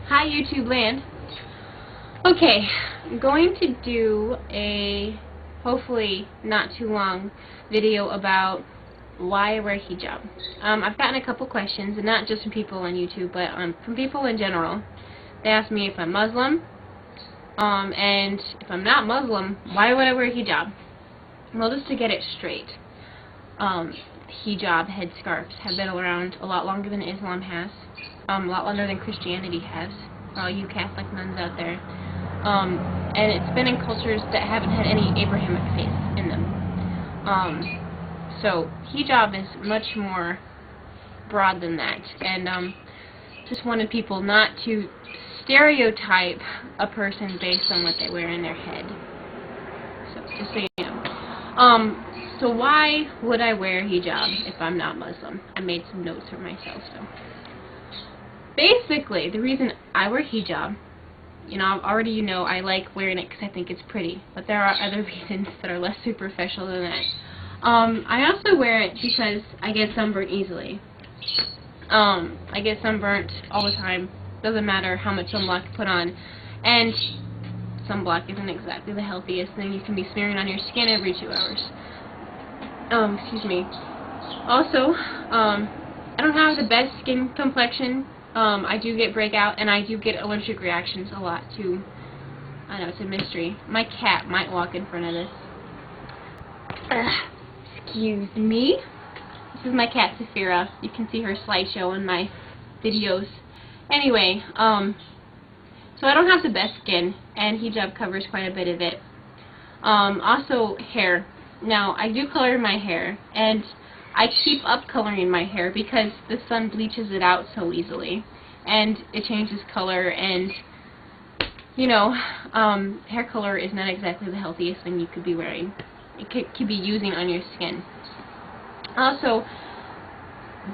Hi YouTube land. Okay, I'm going to do a hopefully not too long video about why I wear hijab. I've gotten a couple questions, and not just from people on YouTube, but from people in general. They ask me if I'm Muslim, and if I'm not Muslim, why would I wear hijab? Well, just to get it straight, hijab headscarves have been around a lot longer than Islam has, a lot longer than Christianity has, for all you Catholic nuns out there. And it's been in cultures that haven't had any Abrahamic faith in them. So hijab is much more broad than that, and just wanted people not to stereotype a person based on what they wear in their head. So just so you know. So why would I wear hijab if I'm not Muslim? I made some notes for myself. So basically, the reason I wear hijab, already I like wearing it because I think it's pretty, but there are other reasons that are less superficial than that. I also wear it because I get sunburned easily. I get sunburnt all the time. Doesn't matter how much sunblock you put on, and sunblock isn't exactly the healthiest thing you can be smearing on your skin every 2 hours. Excuse me. Also, I don't have the best skin complexion. I do get breakout, and I do get allergic reactions a lot too. I know, it's a mystery. My cat might walk in front of this. Excuse me. This is my cat Saphira. You can see her slideshow in my videos. Anyway, so I don't have the best skin, and hijab covers quite a bit of it. Also, hair. Now, I do color my hair, and I keep up coloring my hair because the sun bleaches it out so easily, and it changes color, and hair color is not exactly the healthiest thing you could be wearing. It could be using on your skin. Also,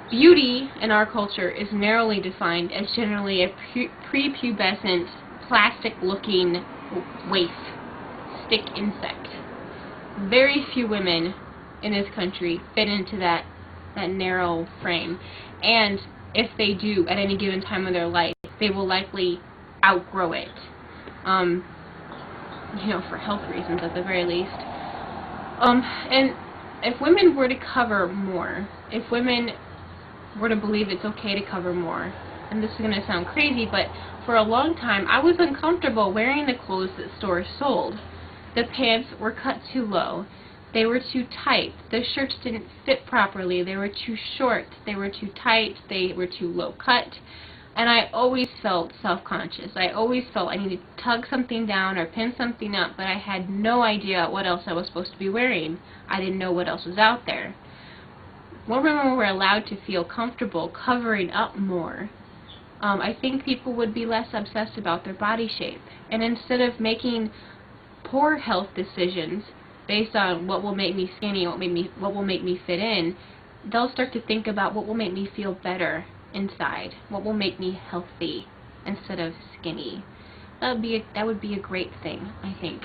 beauty in our culture is narrowly defined as generally a prepubescent, plastic-looking waif, stick insect. Very few women in this country fit into that narrow frame, and if they do at any given time of their life, they will likely outgrow it. For health reasons at the very least. And if women were to cover more, if women were to believe it's okay to cover more, and this is going to sound crazy, but for a long time I was uncomfortable wearing the clothes that stores sold. The pants were cut too low. They were too tight. The shirts didn't fit properly. They were too short. They were too tight. They were too low cut. And I always felt self-conscious. I always felt I needed to tug something down or pin something up, but I had no idea what else I was supposed to be wearing. I didn't know what else was out there. When women were allowed to feel comfortable covering up more, I think people would be less obsessed about their body shape. And instead of making poor health decisions based on what will make me skinny, what will make me fit in, they'll start to think about what will make me feel better inside, what will make me healthy instead of skinny. That would be a great thing, I think.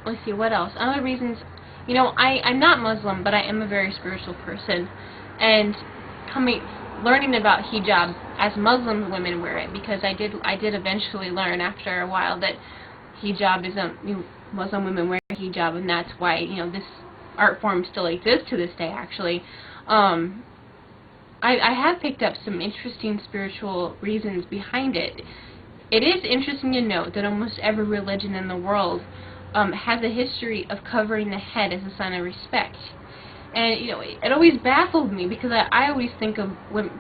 Let's see, what else? Other reasons, I'm not Muslim, but I am a very spiritual person, and learning about hijab as Muslim women wear it, because I did eventually learn after a while that hijab is Muslim women wear hijab, and that's why this art form still exists to this day. Actually, I have picked up some interesting spiritual reasons behind it. It is interesting to note that almost every religion in the world has a history of covering the head as a sign of respect. And, it always baffled me because I always think of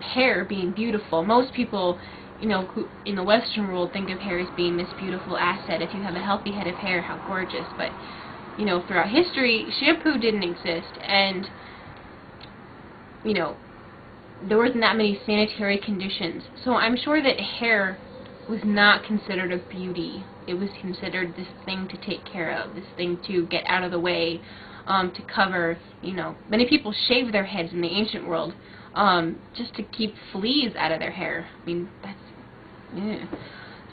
hair being beautiful. Most people, who in the Western world think of hair as being this beautiful asset. If you have a healthy head of hair, how gorgeous. But, throughout history, shampoo didn't exist. And, there wasn't that many sanitary conditions. So I'm sure that hair was not considered a beauty. It was considered this thing to take care of, this thing to get out of the way. To cover, many people shaved their heads in the ancient world just to keep fleas out of their hair. I mean,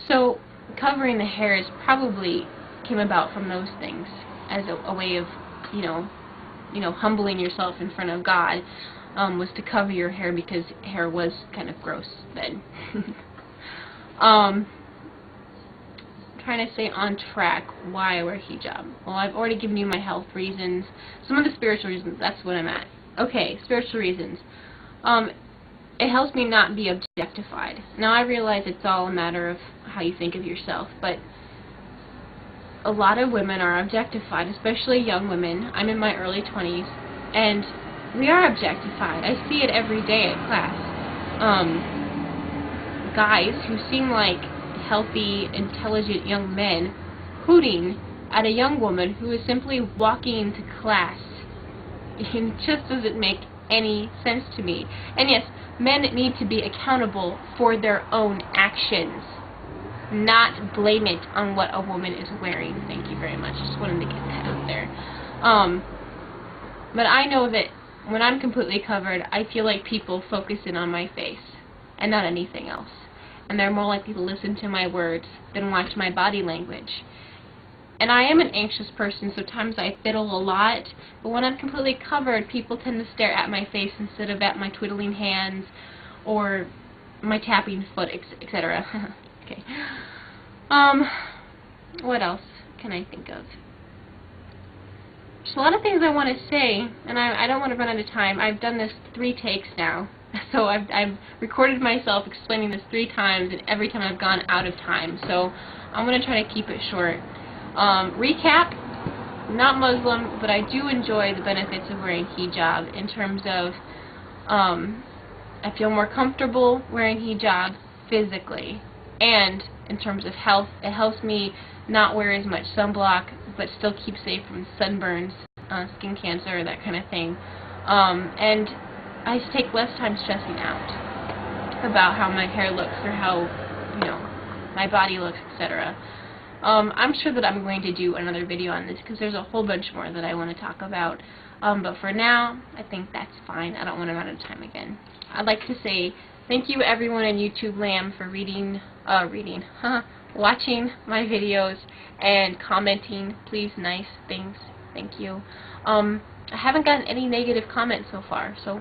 So covering the hair is probably came about from those things as a way of, humbling yourself in front of God. was to cover your hair because hair was kind of gross then. Trying to stay on track why I wear hijab. Well, I've already given you my health reasons. Some of the spiritual reasons, that's what I'm at. Okay, spiritual reasons. It helps me not be objectified. Now I realize it's all a matter of how you think of yourself, but a lot of women are objectified, especially young women. I'm in my early 20s, and we are objectified. I see it every day at class. Guys who seem like healthy, intelligent young men hooting at a young woman who is simply walking into class. It just doesn't make any sense to me. And yes, men need to be accountable for their own actions, not blame it on what a woman is wearing. Thank you very much. Just wanted to get that out there. But I know that when I'm completely covered, I feel like people focus in on my face and not anything else. And they're more likely to listen to my words than watch my body language. And I am an anxious person, so times I fiddle a lot, but when I'm completely covered, people tend to stare at my face instead of at my twiddling hands or my tapping foot, etc. Okay. What else can I think of? There's a lot of things I want to say, and I don't want to run out of time. I've done this 3 takes now. So I've recorded myself explaining this 3 times, and every time I've gone out of time. So I'm going to try to keep it short. Recap, not Muslim, but I do enjoy the benefits of wearing hijab in terms of I feel more comfortable wearing hijab physically, and in terms of health, it helps me not wear as much sunblock but still keep safe from sunburns, skin cancer, that kind of thing. And I just take less time stressing out about how my hair looks or how, my body looks, etc. I'm sure that I'm going to do another video on this because there's a whole bunch more that I want to talk about. But for now, I think that's fine. I don't want to run out of time again. I'd like to say thank you everyone in YouTube land for watching my videos and commenting, please, nice things. Thank you. I haven't gotten any negative comments so far, so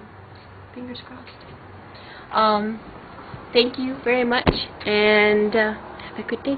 fingers crossed. Thank you very much, and have a good day.